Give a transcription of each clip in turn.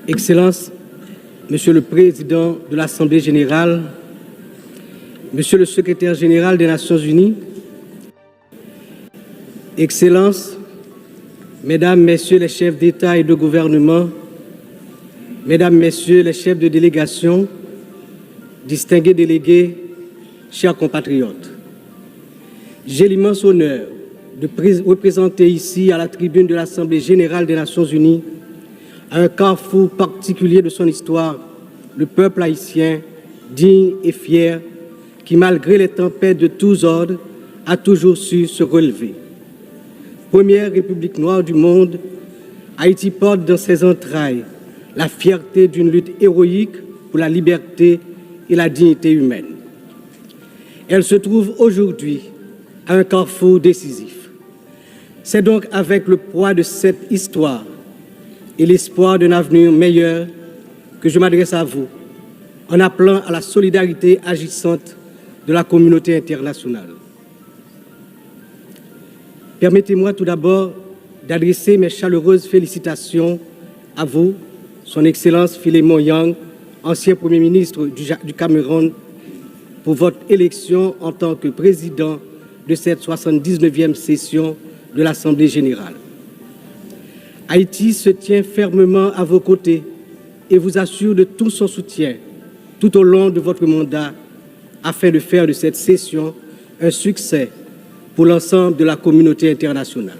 Excellences, Monsieur le Président de l'Assemblée générale, Monsieur le Secrétaire général des Nations unies, Excellences, Mesdames, Messieurs les chefs d'État et de gouvernement, Mesdames, Messieurs les chefs de délégation, distingués délégués, chers compatriotes, j'ai l'immense honneur de représenter ici à la tribune de l'Assemblée générale des Nations unies, à un carrefour particulier de son histoire, le peuple haïtien, digne et fier, qui, malgré les tempêtes de tous ordres, a toujours su se relever. Première république noire du monde, Haïti porte dans ses entrailles la fierté d'une lutte héroïque pour la liberté et la dignité humaine. Elle se trouve aujourd'hui à un carrefour décisif. C'est donc avec le poids de cette histoire et l'espoir d'un avenir meilleur que je m'adresse à vous en appelant à la solidarité agissante de la communauté internationale. Permettez-moi tout d'abord d'adresser mes chaleureuses félicitations à vous, Son Excellence Philémon Yang, ancien Premier ministre du Cameroun, pour votre élection en tant que président de cette 79e session de l'Assemblée générale. Haïti se tient fermement à vos côtés et vous assure de tout son soutien tout au long de votre mandat afin de faire de cette session un succès pour l'ensemble de la communauté internationale.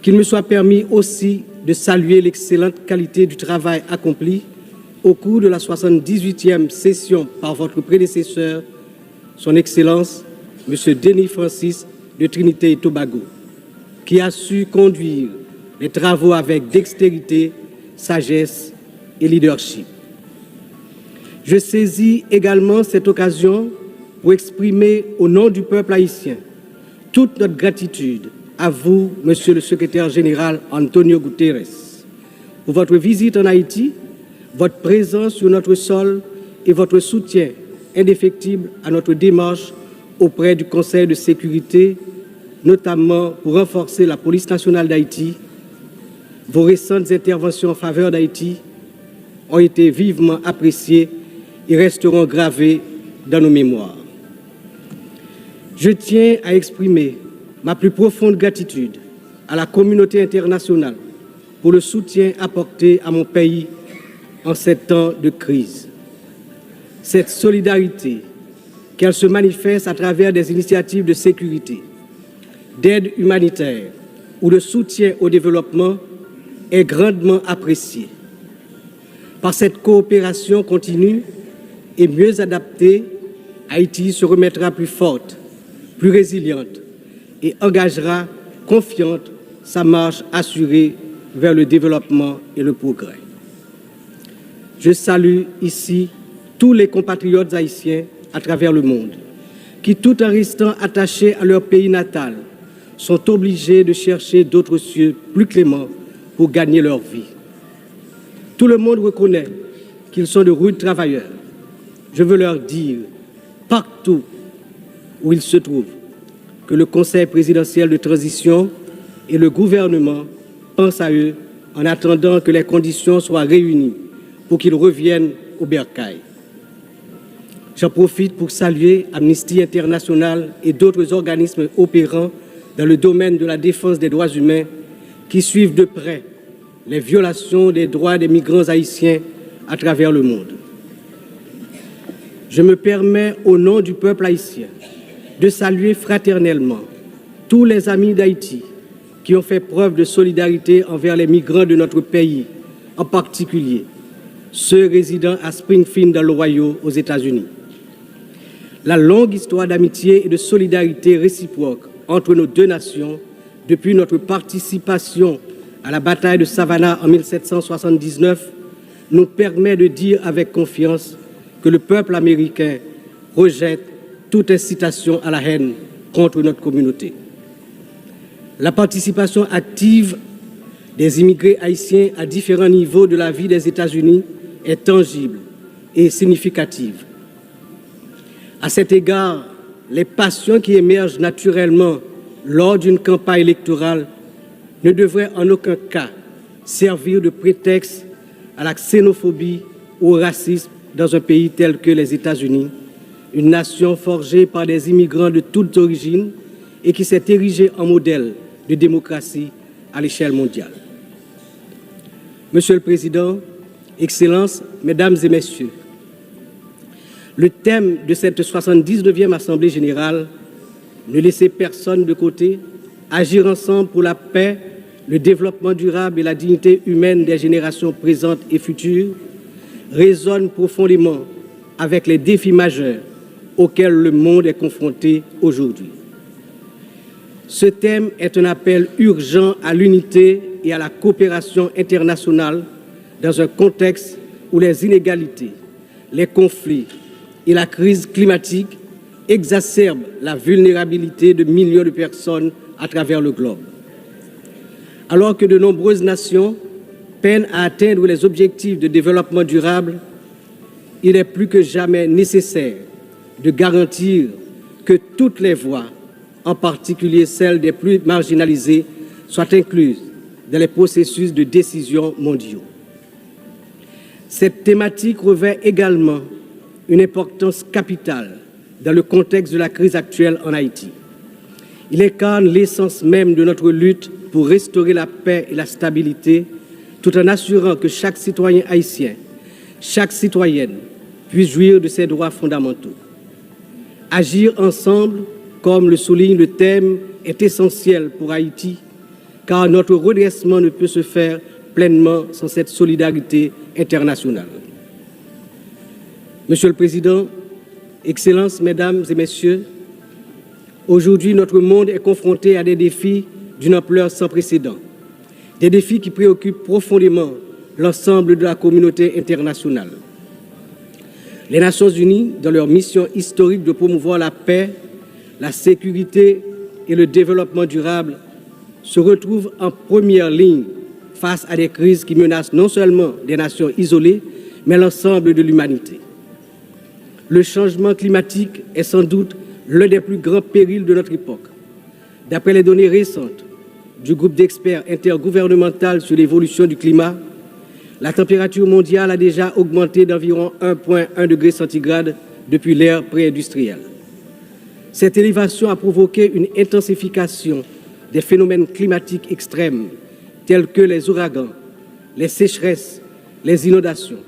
Qu'il me soit permis aussi de saluer l'excellente qualité du travail accompli au cours de la 78e session par votre prédécesseur, Son Excellence, M. Denis Francis de Trinité et Tobago, qui a su conduire les travaux avec dextérité, sagesse et leadership. Je saisis également cette occasion pour exprimer au nom du peuple haïtien toute notre gratitude à vous, Monsieur le Secrétaire général Antonio Guterres, pour votre visite en Haïti, votre présence sur notre sol et votre soutien indéfectible à notre démarche auprès du Conseil de sécurité, notamment pour renforcer la police nationale d'Haïti. Vos récentes interventions en faveur d'Haïti ont été vivement appréciées et resteront gravées dans nos mémoires. Je tiens à exprimer ma plus profonde gratitude à la communauté internationale pour le soutien apporté à mon pays en ces temps de crise. Cette solidarité, qu'elle se manifeste à travers des initiatives de sécurité, d'aide humanitaire ou de soutien au développement, est grandement appréciée. Par cette coopération continue et mieux adaptée, Haïti se remettra plus forte, plus résiliente et engagera confiante sa marche assurée vers le développement et le progrès. Je salue ici tous les compatriotes haïtiens à travers le monde qui, tout en restant attachés à leur pays natal, sont obligés de chercher d'autres cieux plus cléments pour gagner leur vie. Tout le monde reconnaît qu'ils sont de rudes travailleurs. Je veux leur dire, partout où ils se trouvent, que le Conseil présidentiel de transition et le gouvernement pensent à eux en attendant que les conditions soient réunies pour qu'ils reviennent au bercail. J'en profite pour saluer Amnesty International et d'autres organismes opérant dans le domaine de la défense des droits humains qui suivent de près les violations des droits des migrants haïtiens à travers le monde. Je me permets, au nom du peuple haïtien, de saluer fraternellement tous les amis d'Haïti qui ont fait preuve de solidarité envers les migrants de notre pays, en particulier ceux résidant à Springfield dans l'Ohio aux États-Unis. La longue histoire d'amitié et de solidarité réciproque entre nos deux nations, depuis notre participation à la bataille de Savannah en 1779, nous permet de dire avec confiance que le peuple américain rejette toute incitation à la haine contre notre communauté. La participation active des immigrés haïtiens à différents niveaux de la vie des États-Unis est tangible et significative. À cet égard, les passions qui émergent naturellement lors d'une campagne électorale ne devraient en aucun cas servir de prétexte à la xénophobie ou au racisme dans un pays tel que les États-Unis, une nation forgée par des immigrants de toutes origines et qui s'est érigée en modèle de démocratie à l'échelle mondiale. Monsieur le Président, Excellences, Mesdames et Messieurs, le thème de cette 79e Assemblée générale, ne laisser personne de côté, agir ensemble pour la paix, le développement durable et la dignité humaine des générations présentes et futures, résonne profondément avec les défis majeurs auxquels le monde est confronté aujourd'hui. Ce thème est un appel urgent à l'unité et à la coopération internationale dans un contexte où les inégalités, les conflits et la crise climatique exacerbent la vulnérabilité de millions de personnes à travers le globe. Alors que de nombreuses nations peinent à atteindre les objectifs de développement durable, il est plus que jamais nécessaire de garantir que toutes les voix, en particulier celles des plus marginalisées, soient incluses dans les processus de décision mondiaux. Cette thématique revêt également une importance capitale dans le contexte de la crise actuelle en Haïti. Il incarne l'essence même de notre lutte pour restaurer la paix et la stabilité, tout en assurant que chaque citoyen haïtien, chaque citoyenne puisse jouir de ses droits fondamentaux. Agir ensemble, comme le souligne le thème, est essentiel pour Haïti, car notre redressement ne peut se faire pleinement sans cette solidarité internationale. Monsieur le Président, Excellences, Mesdames et Messieurs, aujourd'hui, notre monde est confronté à des défis d'une ampleur sans précédent, des défis qui préoccupent profondément l'ensemble de la communauté internationale. Les Nations unies, dans leur mission historique de promouvoir la paix, la sécurité et le développement durable, se retrouvent en première ligne face à des crises qui menacent non seulement des nations isolées, mais l'ensemble de l'humanité. Le changement climatique est sans doute l'un des plus grands périls de notre époque. D'après les données récentes du groupe d'experts intergouvernemental sur l'évolution du climat, la température mondiale a déjà augmenté d'environ 1,1 degré centigrade depuis l'ère pré-industrielle. Cette élévation a provoqué une intensification des phénomènes climatiques extrêmes tels que les ouragans, les sécheresses, les inondations,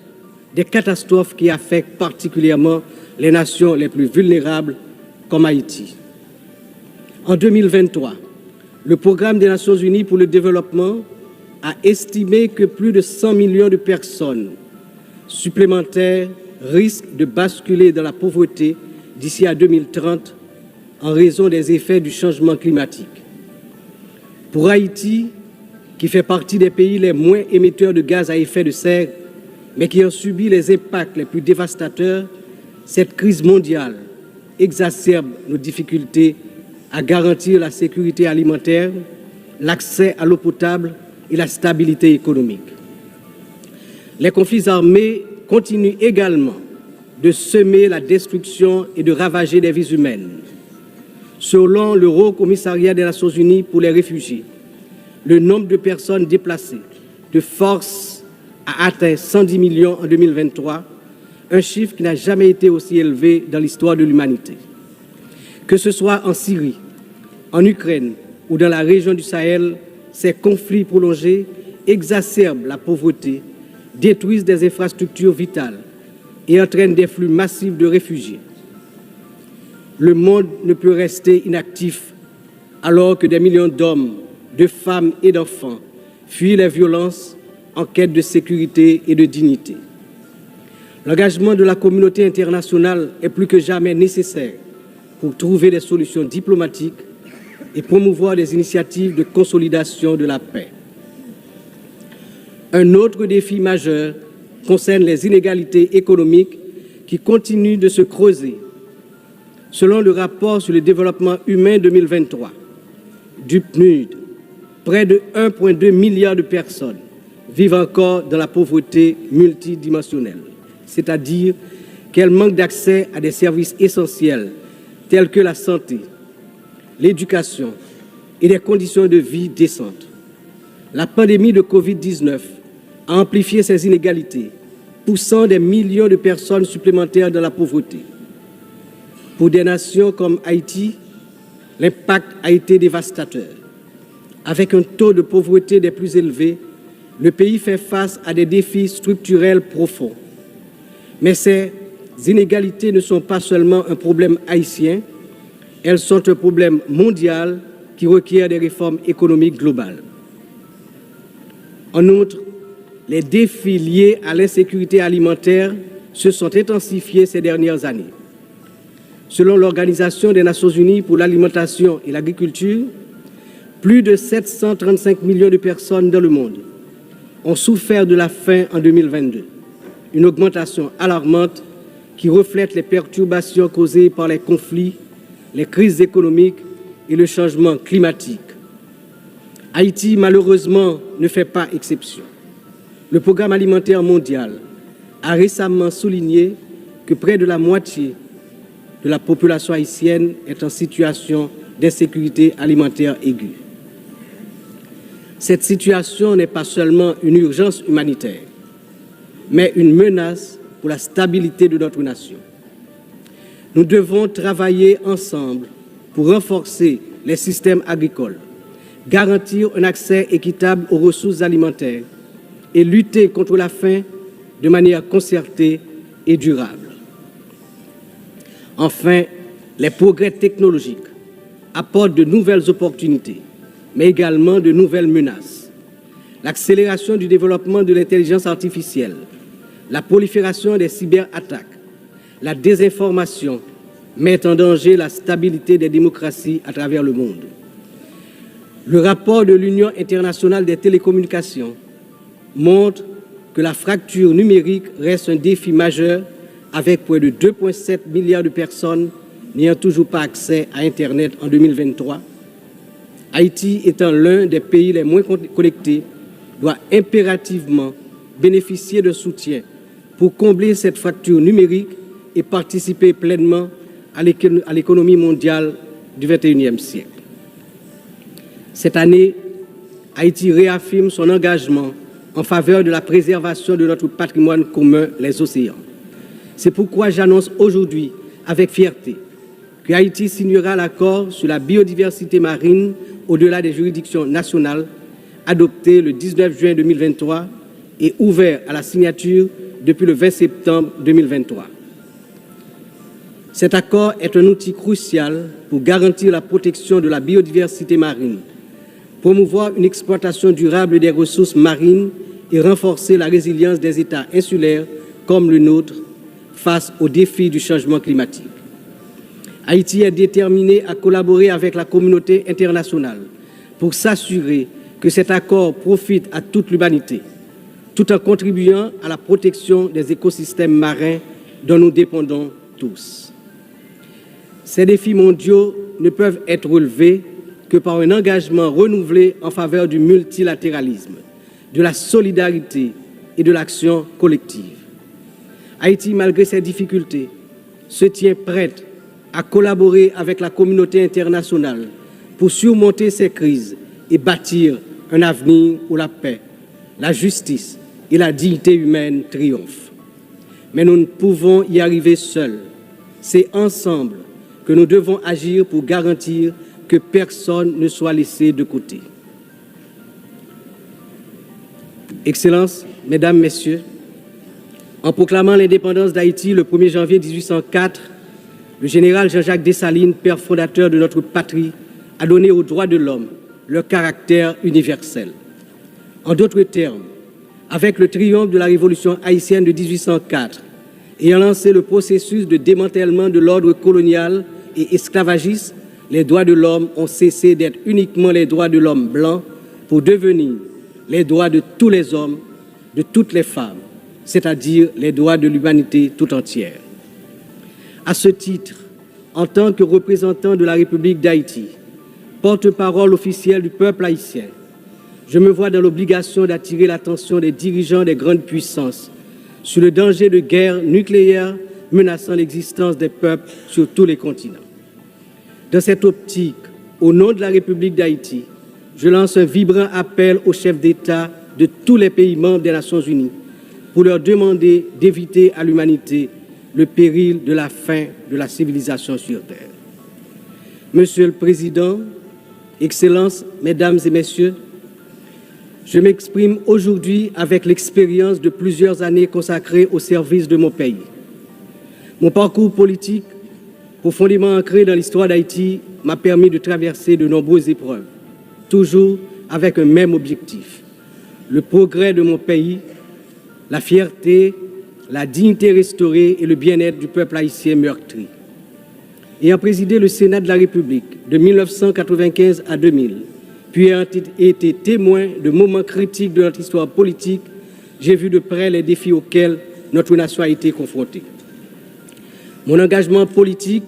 des catastrophes qui affectent particulièrement les nations les plus vulnérables comme Haïti. En 2023, le Programme des Nations Unies pour le développement a estimé que plus de 100 millions de personnes supplémentaires risquent de basculer dans la pauvreté d'ici à 2030 en raison des effets du changement climatique. Pour Haïti, qui fait partie des pays les moins émetteurs de gaz à effet de serre, mais qui ont subi les impacts les plus dévastateurs, cette crise mondiale exacerbe nos difficultés à garantir la sécurité alimentaire, l'accès à l'eau potable et la stabilité économique. Les conflits armés continuent également de semer la destruction et de ravager des vies humaines. Selon le Haut Commissariat des Nations Unies pour les réfugiés, le nombre de personnes déplacées de force a atteint 110 millions en 2023, un chiffre qui n'a jamais été aussi élevé dans l'histoire de l'humanité. Que ce soit en Syrie, en Ukraine ou dans la région du Sahel, ces conflits prolongés exacerbent la pauvreté, détruisent des infrastructures vitales et entraînent des flux massifs de réfugiés. Le monde ne peut rester inactif alors que des millions d'hommes, de femmes et d'enfants fuient les violences en quête de sécurité et de dignité. L'engagement de la communauté internationale est plus que jamais nécessaire pour trouver des solutions diplomatiques et promouvoir des initiatives de consolidation de la paix. Un autre défi majeur concerne les inégalités économiques qui continuent de se creuser. Selon le rapport sur le développement humain 2023 du PNUD, près de 1,2 milliard de personnes vivent encore dans la pauvreté multidimensionnelle, c'est-à-dire qu'elles manquent d'accès à des services essentiels tels que la santé, l'éducation et des conditions de vie décentes. La pandémie de Covid-19 a amplifié ces inégalités, poussant des millions de personnes supplémentaires dans la pauvreté. Pour des nations comme Haïti, l'impact a été dévastateur. Avec un taux de pauvreté des plus élevés, le pays fait face à des défis structurels profonds. Mais ces inégalités ne sont pas seulement un problème haïtien, elles sont un problème mondial qui requiert des réformes économiques globales. En outre, les défis liés à l'insécurité alimentaire se sont intensifiés ces dernières années. Selon l'Organisation des Nations Unies pour l'alimentation et l'agriculture, plus de 735 millions de personnes dans le monde ont souffert de la faim en 2022, une augmentation alarmante qui reflète les perturbations causées par les conflits, les crises économiques et le changement climatique. Haïti, malheureusement, ne fait pas exception. Le Programme alimentaire mondial a récemment souligné que près de la moitié de la population haïtienne est en situation d'insécurité alimentaire aiguë. Cette situation n'est pas seulement une urgence humanitaire, mais une menace pour la stabilité de notre nation. Nous devons travailler ensemble pour renforcer les systèmes agricoles, garantir un accès équitable aux ressources alimentaires et lutter contre la faim de manière concertée et durable. Enfin, les progrès technologiques apportent de nouvelles opportunités, mais également de nouvelles menaces. L'accélération du développement de l'intelligence artificielle, la prolifération des cyberattaques, la désinformation mettent en danger la stabilité des démocraties à travers le monde. Le rapport de l'Union internationale des télécommunications montre que la fracture numérique reste un défi majeur avec près de 2,7 milliards de personnes n'ayant toujours pas accès à Internet en 2023. Haïti étant l'un des pays les moins connectés, doit impérativement bénéficier de soutien pour combler cette fracture numérique et participer pleinement à l'économie mondiale du XXIe siècle. Cette année, Haïti réaffirme son engagement en faveur de la préservation de notre patrimoine commun, les océans. C'est pourquoi j'annonce aujourd'hui avec fierté que Haïti signera l'accord sur la biodiversité marine au-delà des juridictions nationales, adopté le 19 juin 2023 et ouvert à la signature depuis le 20 septembre 2023. Cet accord est un outil crucial pour garantir la protection de la biodiversité marine, promouvoir une exploitation durable des ressources marines et renforcer la résilience des États insulaires comme le nôtre face aux défis du changement climatique. Haïti est déterminé à collaborer avec la communauté internationale pour s'assurer que cet accord profite à toute l'humanité, tout en contribuant à la protection des écosystèmes marins dont nous dépendons tous. Ces défis mondiaux ne peuvent être relevés que par un engagement renouvelé en faveur du multilatéralisme, de la solidarité et de l'action collective. Haïti, malgré ses difficultés, se tient prête à collaborer avec la communauté internationale pour surmonter ces crises et bâtir un avenir où la paix, la justice et la dignité humaine triomphent. Mais nous ne pouvons y arriver seuls. C'est ensemble que nous devons agir pour garantir que personne ne soit laissé de côté. Excellences, Mesdames, Messieurs, en proclamant l'indépendance d'Haïti le 1er janvier 1804, le général Jean-Jacques Dessalines, père fondateur de notre patrie, a donné aux droits de l'homme leur caractère universel. En d'autres termes, avec le triomphe de la révolution haïtienne de 1804, ayant lancé le processus de démantèlement de l'ordre colonial et esclavagiste, les droits de l'homme ont cessé d'être uniquement les droits de l'homme blanc pour devenir les droits de tous les hommes, de toutes les femmes, c'est-à-dire les droits de l'humanité tout entière. À ce titre, en tant que représentant de la République d'Haïti, porte-parole officielle du peuple haïtien, je me vois dans l'obligation d'attirer l'attention des dirigeants des grandes puissances sur le danger de guerre nucléaire menaçant l'existence des peuples sur tous les continents. Dans cette optique, au nom de la République d'Haïti, je lance un vibrant appel aux chefs d'État de tous les pays membres des Nations Unies pour leur demander d'éviter à l'humanité le péril de la fin de la civilisation sur Terre. Monsieur le Président, Excellences, Mesdames et Messieurs, je m'exprime aujourd'hui avec l'expérience de plusieurs années consacrées au service de mon pays. Mon parcours politique, profondément ancré dans l'histoire d'Haïti, m'a permis de traverser de nombreuses épreuves, toujours avec un même objectif: le progrès de mon pays, la fierté, la dignité restaurée et le bien-être du peuple haïtien meurtri. Ayant présidé le Sénat de la République de 1995 à 2000, puis ayant été témoin de moments critiques de notre histoire politique, j'ai vu de près les défis auxquels notre nation a été confrontée. Mon engagement politique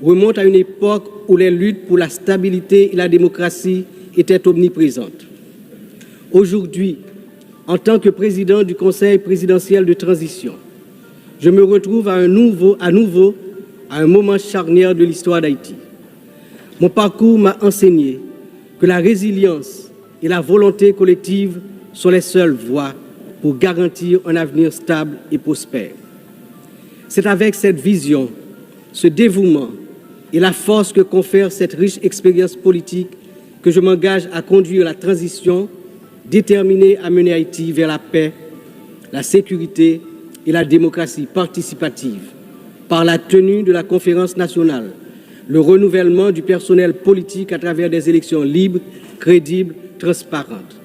remonte à une époque où les luttes pour la stabilité et la démocratie étaient omniprésentes. Aujourd'hui, en tant que président du Conseil présidentiel de transition, je me retrouve à nouveau à un moment charnière de l'histoire d'Haïti. Mon parcours m'a enseigné que la résilience et la volonté collective sont les seules voies pour garantir un avenir stable et prospère. C'est avec cette vision, ce dévouement et la force que confère cette riche expérience politique que je m'engage à conduire la transition, déterminé à mener Haïti vers la paix, la sécurité et la démocratie participative, par la tenue de la conférence nationale, le renouvellement du personnel politique à travers des élections libres, crédibles, transparentes.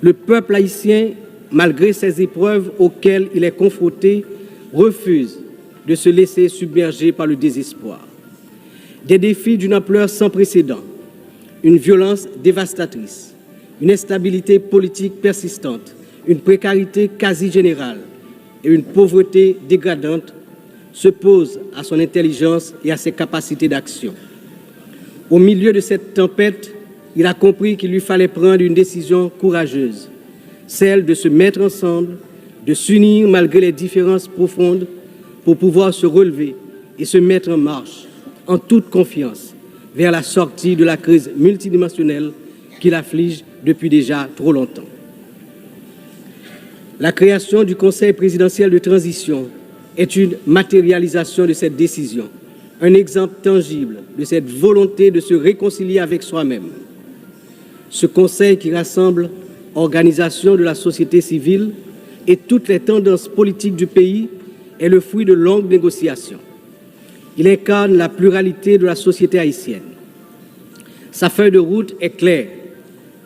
Le peuple haïtien, malgré ces épreuves auxquelles il est confronté, refuse de se laisser submerger par le désespoir. Des défis d'une ampleur sans précédent, une violence dévastatrice, une instabilité politique persistante, une précarité quasi générale et une pauvreté dégradante se posent à son intelligence et à ses capacités d'action. Au milieu de cette tempête, il a compris qu'il lui fallait prendre une décision courageuse, celle de se mettre ensemble, de s'unir malgré les différences profondes pour pouvoir se relever et se mettre en marche, en toute confiance, vers la sortie de la crise multidimensionnelle qui l'afflige depuis déjà trop longtemps. La création du Conseil présidentiel de transition est une matérialisation de cette décision, un exemple tangible de cette volonté de se réconcilier avec soi-même. Ce Conseil qui rassemble organisations de la société civile et toutes les tendances politiques du pays est le fruit de longues négociations. Il incarne la pluralité de la société haïtienne. Sa feuille de route est claire: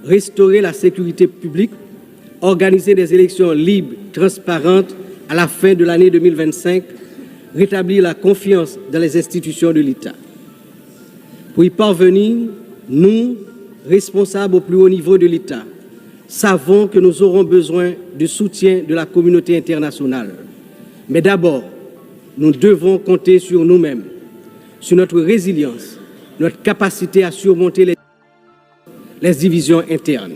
restaurer la sécurité publique, organiser des élections libres, transparentes à la fin de l'année 2025, rétablir la confiance dans les institutions de l'État. Pour y parvenir, nous, responsables au plus haut niveau de l'État, savons que nous aurons besoin du soutien de la communauté internationale. Mais d'abord, nous devons compter sur nous-mêmes, sur notre résilience, notre capacité à surmonter les divisions internes.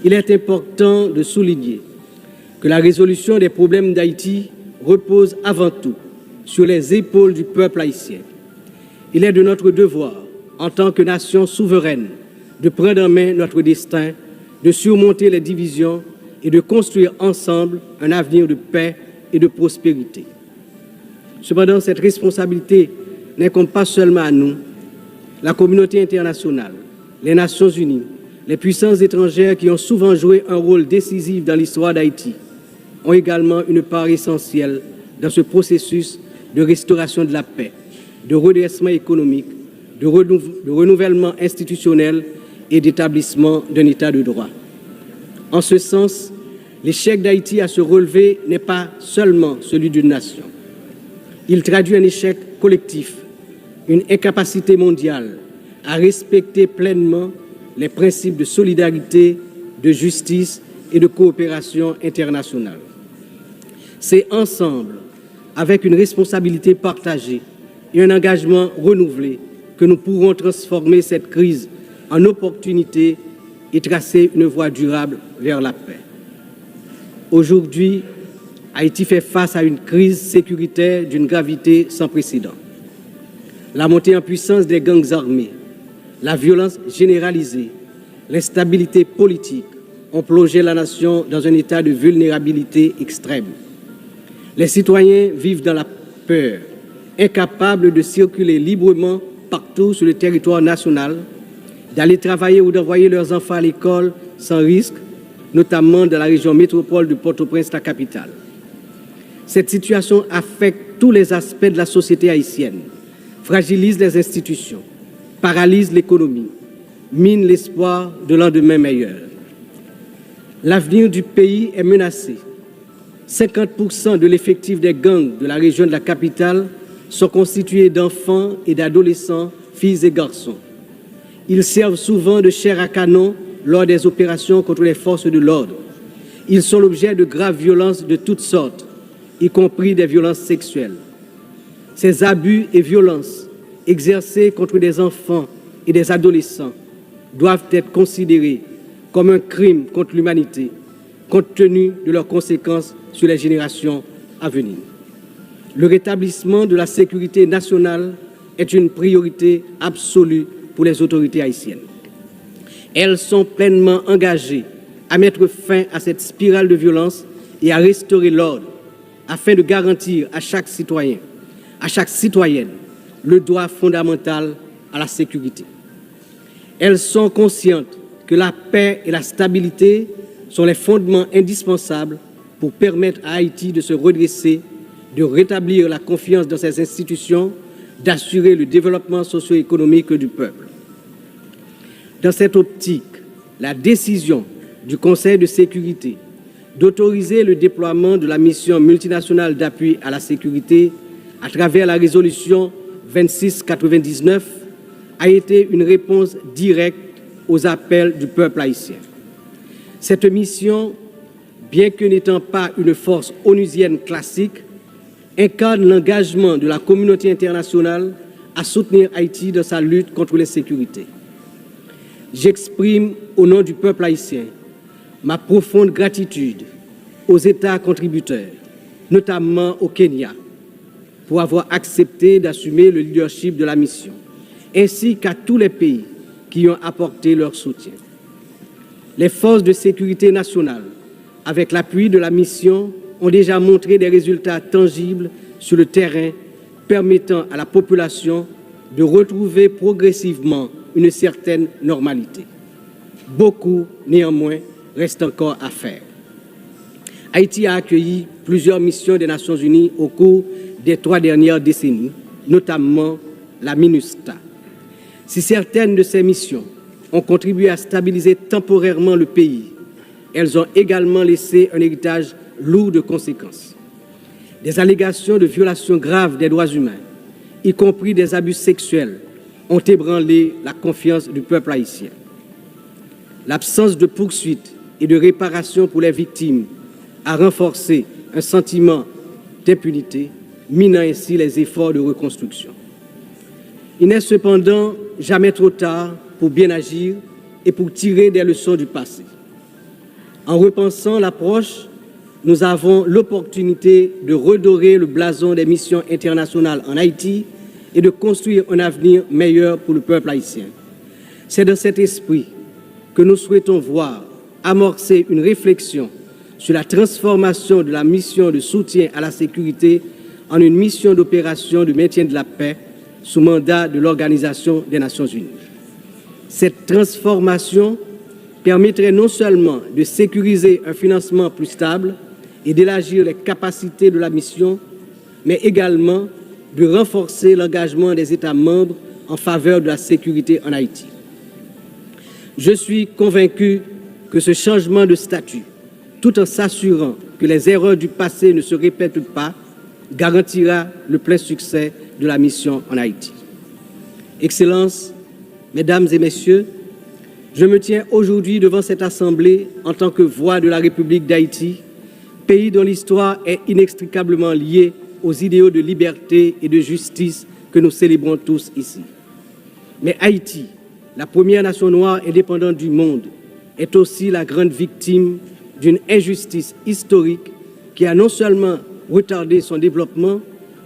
Il est important de souligner que la résolution des problèmes d'Haïti repose avant tout sur les épaules du peuple haïtien. Il est de notre devoir, en tant que nation souveraine, de prendre en main notre destin, de surmonter les divisions et de construire ensemble un avenir de paix et de prospérité. Cependant, cette responsabilité n'incombe pas seulement à nous. La communauté internationale, les Nations unies, les puissances étrangères qui ont souvent joué un rôle décisif dans l'histoire d'Haïti ont également une part essentielle dans ce processus de restauration de la paix, de redressement économique, de renouvellement institutionnel et d'établissement d'un État de droit. En ce sens, l'échec d'Haïti à se relever n'est pas seulement celui d'une nation. Il traduit un échec collectif, une incapacité mondiale à respecter pleinement les principes de solidarité, de justice et de coopération internationale. C'est ensemble, avec une responsabilité partagée et un engagement renouvelé, que nous pourrons transformer cette crise en opportunité et tracer une voie durable vers la paix. Aujourd'hui, Haïti fait face à une crise sécuritaire d'une gravité sans précédent. La montée en puissance des gangs armés, la violence généralisée, l'instabilité politique ont plongé la nation dans un état de vulnérabilité extrême. Les citoyens vivent dans la peur, incapables de circuler librement partout sur le territoire national, d'aller travailler ou d'envoyer leurs enfants à l'école sans risque, notamment dans la région métropole de Port-au-Prince, la capitale. Cette situation affecte tous les aspects de la société haïtienne, fragilise les institutions, paralyse l'économie, mine l'espoir de lendemain meilleur. L'avenir du pays est menacé. 50% de l'effectif des gangs de la région de la capitale sont constitués d'enfants et d'adolescents, filles et garçons. Ils servent souvent de chair à canon lors des opérations contre les forces de l'ordre. Ils sont l'objet de graves violences de toutes sortes, y compris des violences sexuelles. Ces abus et violences exercés contre des enfants et des adolescents doivent être considérés comme un crime contre l'humanité, compte tenu de leurs conséquences sur les générations à venir. Le rétablissement de la sécurité nationale est une priorité absolue pour les autorités haïtiennes. Elles sont pleinement engagées à mettre fin à cette spirale de violence et à restaurer l'ordre afin de garantir à chaque citoyen, à chaque citoyenne, le droit fondamental à la sécurité. Elles sont conscientes que la paix et la stabilité sont les fondements indispensables pour permettre à Haïti de se redresser, de rétablir la confiance dans ses institutions, d'assurer le développement socio-économique du peuple. Dans cette optique, la décision du Conseil de sécurité d'autoriser le déploiement de la mission multinationale d'appui à la sécurité à travers la résolution 2699 a été une réponse directe aux appels du peuple haïtien. Cette mission, bien que n'étant pas une force onusienne classique, incarne l'engagement de la communauté internationale à soutenir Haïti dans sa lutte contre l'insécurité. J'exprime au nom du peuple haïtien ma profonde gratitude aux États contributeurs, notamment au Kenya, pour avoir accepté d'assumer le leadership de la mission, ainsi qu'à tous les pays qui ont apporté leur soutien. Les forces de sécurité nationale, avec l'appui de la mission, ont déjà montré des résultats tangibles sur le terrain, permettant à la population de retrouver progressivement une certaine normalité. Beaucoup, néanmoins, reste encore à faire. Haïti a accueilli plusieurs missions des Nations Unies au cours des 3 dernières décennies, notamment la MINUSTA. Si certaines de ces missions ont contribué à stabiliser temporairement le pays, elles ont également laissé un héritage lourd de conséquences. Des allégations de violations graves des droits humains, y compris des abus sexuels, ont ébranlé la confiance du peuple haïtien. L'absence de poursuite et de réparation pour les victimes a renforcé un sentiment d'impunité, minant ainsi les efforts de reconstruction. Il n'est cependant jamais trop tard pour bien agir et pour tirer des leçons du passé. En repensant l'approche, nous avons l'opportunité de redorer le blason des missions internationales en Haïti et de construire un avenir meilleur pour le peuple haïtien. C'est dans cet esprit que nous souhaitons voir amorcer une réflexion sur la transformation de la mission de soutien à la sécurité en une mission d'opération de maintien de la paix sous mandat de l'Organisation des Nations Unies. Cette transformation permettrait non seulement de sécuriser un financement plus stable et d'élargir les capacités de la mission, mais également de renforcer l'engagement des États membres en faveur de la sécurité en Haïti. Je suis convaincu que ce changement de statut, tout en s'assurant que les erreurs du passé ne se répètent pas, garantira le plein succès de la mission en Haïti. Excellences, Mesdames et Messieurs, je me tiens aujourd'hui devant cette Assemblée en tant que voix de la République d'Haïti, pays dont l'histoire est inextricablement liée aux idéaux de liberté et de justice que nous célébrons tous ici. Mais Haïti, la première nation noire indépendante du monde, est aussi la grande victime d'une injustice historique qui a non seulement retardé son développement,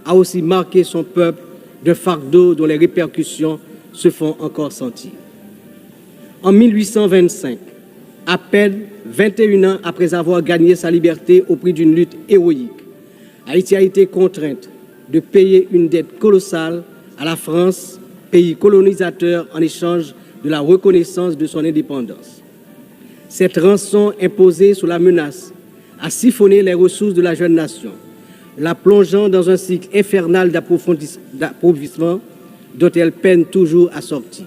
a aussi marqué son peuple d'un fardeau dont les répercussions se font encore sentir. En 1825, à peine 21 ans après avoir gagné sa liberté au prix d'une lutte héroïque, Haïti a été contrainte de payer une dette colossale à la France, pays colonisateur, en échange de la reconnaissance de son indépendance. Cette rançon imposée sous la menace a siphonné les ressources de la jeune nation, la plongeant dans un cycle infernal d'appauvrissement dont elle peine toujours à sortir.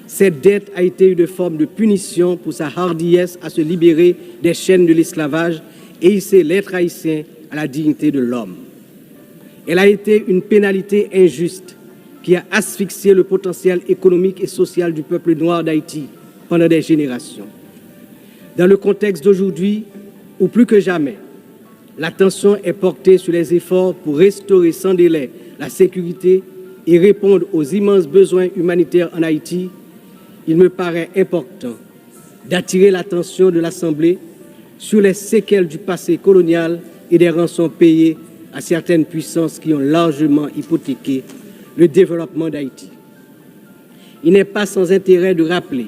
Cette dette a été une forme de punition pour sa hardiesse à se libérer des chaînes de l'esclavage et hisser l'être haïtien à la dignité de l'homme. Elle a été une pénalité injuste qui a asphyxié le potentiel économique et social du peuple noir d'Haïti pendant des générations. Dans le contexte d'aujourd'hui, où plus que jamais, l'attention est portée sur les efforts pour restaurer sans délai la sécurité et répondre aux immenses besoins humanitaires en Haïti, il me paraît important d'attirer l'attention de l'Assemblée sur les séquelles du passé colonial et des rançons payées à certaines puissances qui ont largement hypothéqué le développement d'Haïti. Il n'est pas sans intérêt de rappeler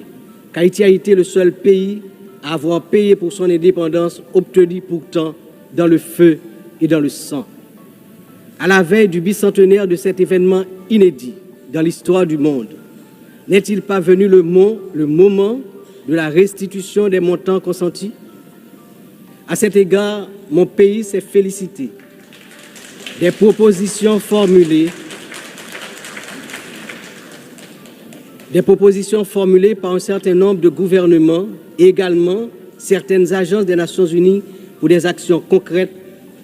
qu'Haïti a été le seul pays à avoir payé pour son indépendance, obtenue pourtant dans le feu et dans le sang. À la veille du bicentenaire de cet événement inédit dans l'histoire du monde, n'est-il pas venu le moment de la restitution des montants consentis? À cet égard, mon pays s'est félicité des propositions formulées par un certain nombre de gouvernements et également certaines agences des Nations Unies pour des actions concrètes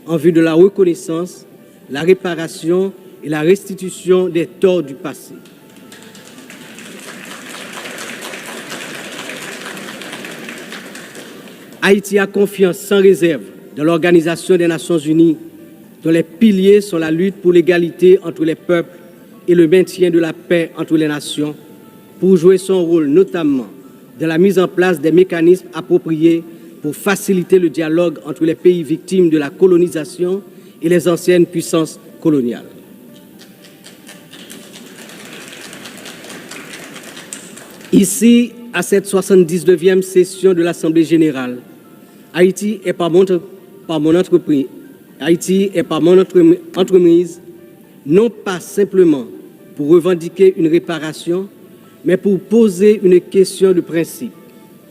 en vue de la reconnaissance, la réparation et la restitution des torts du passé. Haïti a confiance sans réserve dans l'Organisation des Nations Unies, dont les piliers sont la lutte pour l'égalité entre les peuples et le maintien de la paix entre les nations, pour jouer son rôle notamment dans la mise en place des mécanismes appropriés pour faciliter le dialogue entre les pays victimes de la colonisation et les anciennes puissances coloniales. Ici, à cette 79e session de l'Assemblée générale, Haïti est par mon entreprise, non pas simplement pour revendiquer une réparation, mais pour poser une question de principe,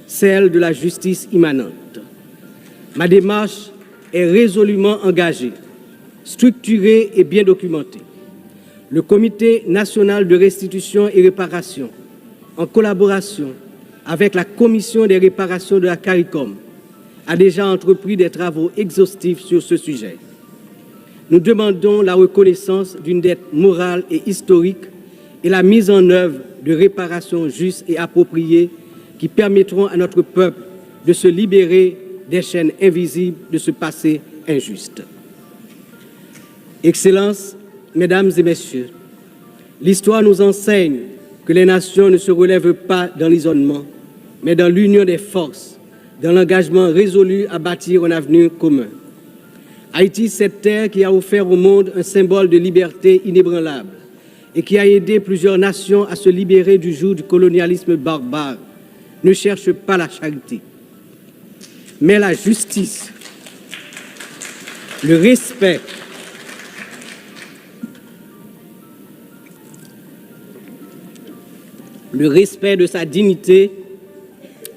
celle de la justice immanente. Ma démarche est résolument engagée, structurée et bien documentée. Le Comité national de restitution et réparation, en collaboration avec la Commission des réparations de la CARICOM, a déjà entrepris des travaux exhaustifs sur ce sujet. Nous demandons la reconnaissance d'une dette morale et historique et la mise en œuvre de réparations justes et appropriées qui permettront à notre peuple de se libérer des chaînes invisibles de ce passé injuste. Excellences, Mesdames et Messieurs, l'histoire nous enseigne que les nations ne se relèvent pas dans l'isolement, mais dans l'union des forces, dans l'engagement résolu à bâtir un avenir commun. Haïti, cette terre qui a offert au monde un symbole de liberté inébranlable et qui a aidé plusieurs nations à se libérer du joug du colonialisme barbare, ne cherche pas la charité, mais la justice, le respect, de sa dignité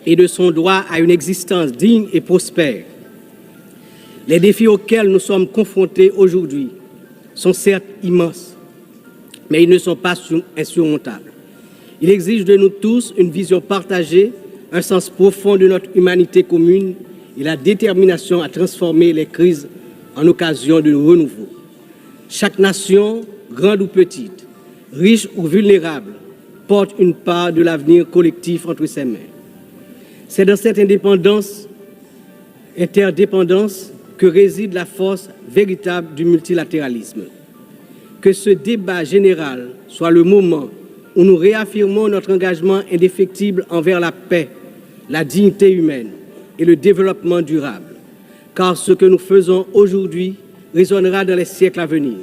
et de son droit à une existence digne et prospère. Les défis auxquels nous sommes confrontés aujourd'hui sont certes immenses, mais ils ne sont pas insurmontables. Il exige de nous tous une vision partagée, un sens profond de notre humanité commune et la détermination à transformer les crises en occasion de renouveau. Chaque nation, grande ou petite, riche ou vulnérable, porte une part de l'avenir collectif entre ses mains. C'est dans cette interdépendance que réside la force véritable du multilatéralisme. Que ce débat général soit le moment où nous réaffirmons notre engagement indéfectible envers la paix, la dignité humaine et le développement durable, car ce que nous faisons aujourd'hui résonnera dans les siècles à venir.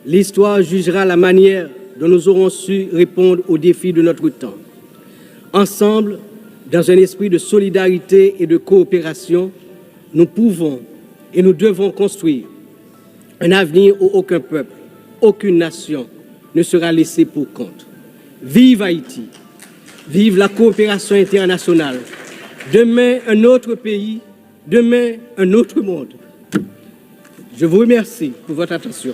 L'histoire jugera la manière dont nous aurons su répondre aux défis de notre temps. Ensemble, dans un esprit de solidarité et de coopération, nous pouvons et nous devons construire un avenir où aucun peuple, aucune nation ne sera laissé pour compte. Vive Haïti! Vive la coopération internationale! Demain, un autre pays, demain, un autre monde. Je vous remercie pour votre attention.